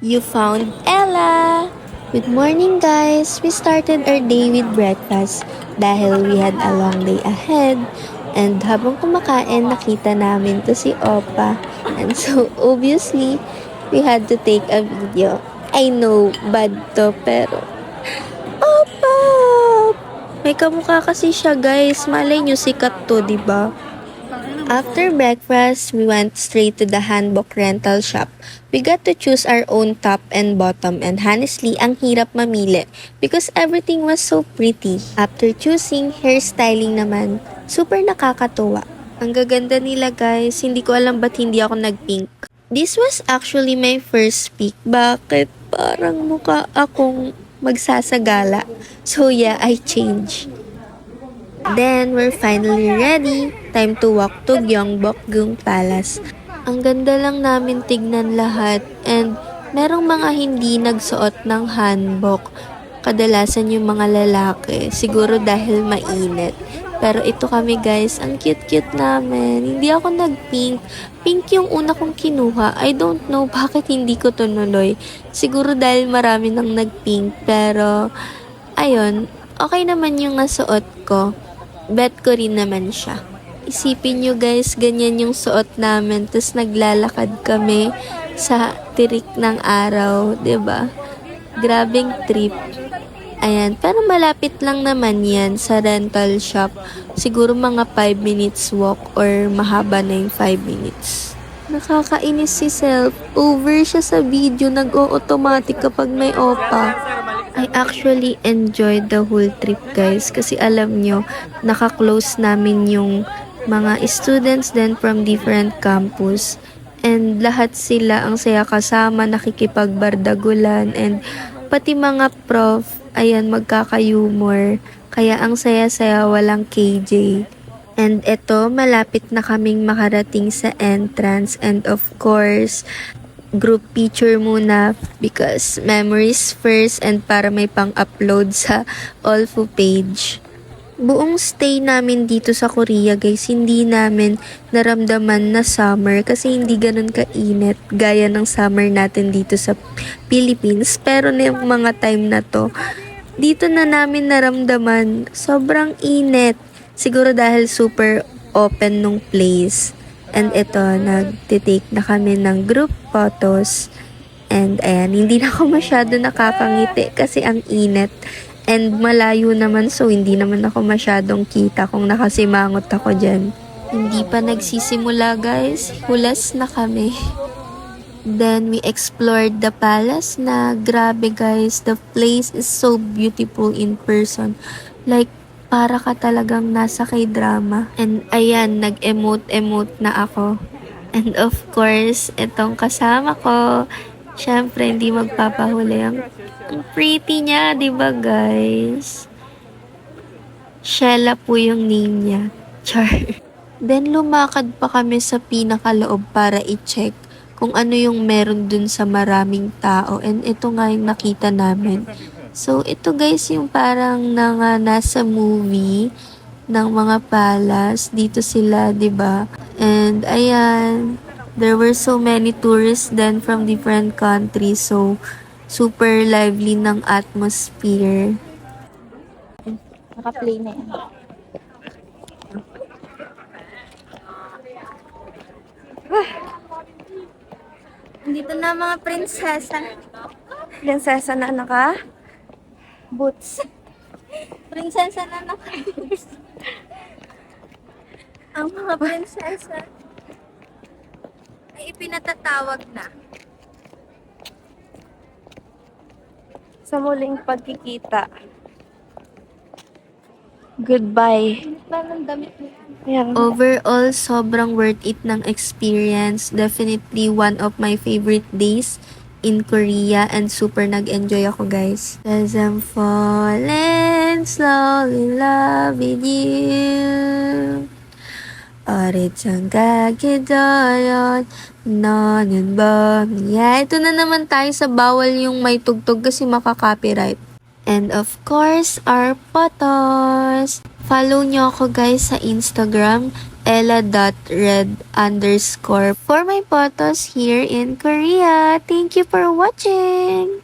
You found Ella! Good morning guys! We started our day with breakfast dahil we had a long day ahead. And habang kumakain, nakita namin to si Opa. And so, obviously, we had to take a video. I know, bad to, pero... Opa! May kamukha kasi siya guys. Malay nyo sikat to, diba? After breakfast, we went straight to the handbook rental shop. We got to choose our own top and bottom, and honestly, ang hirap mamili because everything was so pretty. After choosing, hairstyling naman, super nakakatuwa. Ang gaganda nila guys, hindi ko alam ba't hindi ako nag-pink. This was actually my first pick. Bakit? Parang mukha akong magsasagala. So yeah, I changed. Then, we're finally ready. Time to walk to Gyeongbokgung Palace. Ang ganda lang namin tignan lahat and merong mga hindi nagsuot ng hanbok. Kadalasan yung mga lalaki, siguro dahil mainit. Pero ito kami guys, ang cute-cute namin. Hindi ako nag-pink. Pink yung una kong kinuha. I don't know bakit hindi ko tunuloy. Siguro dahil marami nang nag-pink. Pero, ayun, okay naman yung nasuot ko. Bet ko rin naman siya. Isipin nyo guys, ganyan yung suot namin. Tapos naglalakad kami sa tirik ng araw. 'Di ba? Grabing trip. Ayan, pero malapit lang naman yan sa rental shop. Siguro mga 5 minutes walk or mahaba na yung 5 minutes. Nakakainis si Self. Over siya sa video. Nag-o-automatic kapag may opa. I actually enjoyed the whole trip guys kasi alam nyo, naka-close namin yung mga students then from different campus and lahat sila ang saya kasama, nakikipagbardagulan and pati mga prof, ayan magkakayumor kaya ang saya-saya walang KJ. And eto, malapit na kaming makarating sa entrance and of course, group picture muna because memories first and para may pang-upload sa Olfu page. Buong stay namin dito sa Korea guys, hindi namin naramdaman na summer kasi hindi ganun kainit gaya ng summer natin dito sa Philippines. Pero na yung mga time na to, dito na namin naramdaman sobrang init. Siguro dahil super open nung place. And ito, nagtitake na kami ng group photos. And ayan, hindi na ako masyado nakakangiti kasi ang init. And malayo naman so hindi naman ako masyadong kita kung nakasimangot ako dyan. Hindi pa nagsisimula guys, hulas na kami. Then we explored the palace na grabe guys, the place is so beautiful in person. Like, para ka talagang nasa K-drama. And ayan, nag-emote-emote na ako. And of course, itong kasama ko, syempre hindi magpapahuli. Ang pretty niya, di ba guys? Shella po yung name niya. Char. Then lumakad pa kami sa pinakaloob para i-check kung ano yung meron dun sa maraming tao. And ito nga yung nakita namin. So, ito guys yung parang nasa movie ng mga palace. Dito sila, 'di ba? And ayan, there were so many tourists then from different countries. So, super lively ng atmosphere. Naka-play na yan. Dito na mga prinsesa. Prinsesa na naka Boots. Prinsesa na naka-boots. Ang mga prinsesa ay ipinatatawag na. sa muling pagkikita. Goodbye. Parang damit mo yan. Ayan. Overall, sobrang worth it ng experience. Definitely one of my favorite days in Korea and super nag-enjoy ako guys. Cause I'm falling slowly in love with you. 어리창가 기다려 너는 범이야. Ito na naman tayo sa bawal yung may tugtog kasi makaka-copyright. And of course, our photos! Follow nyo ako guys sa Instagram, ella.red_ for my photos here in Korea. Thank you for watching!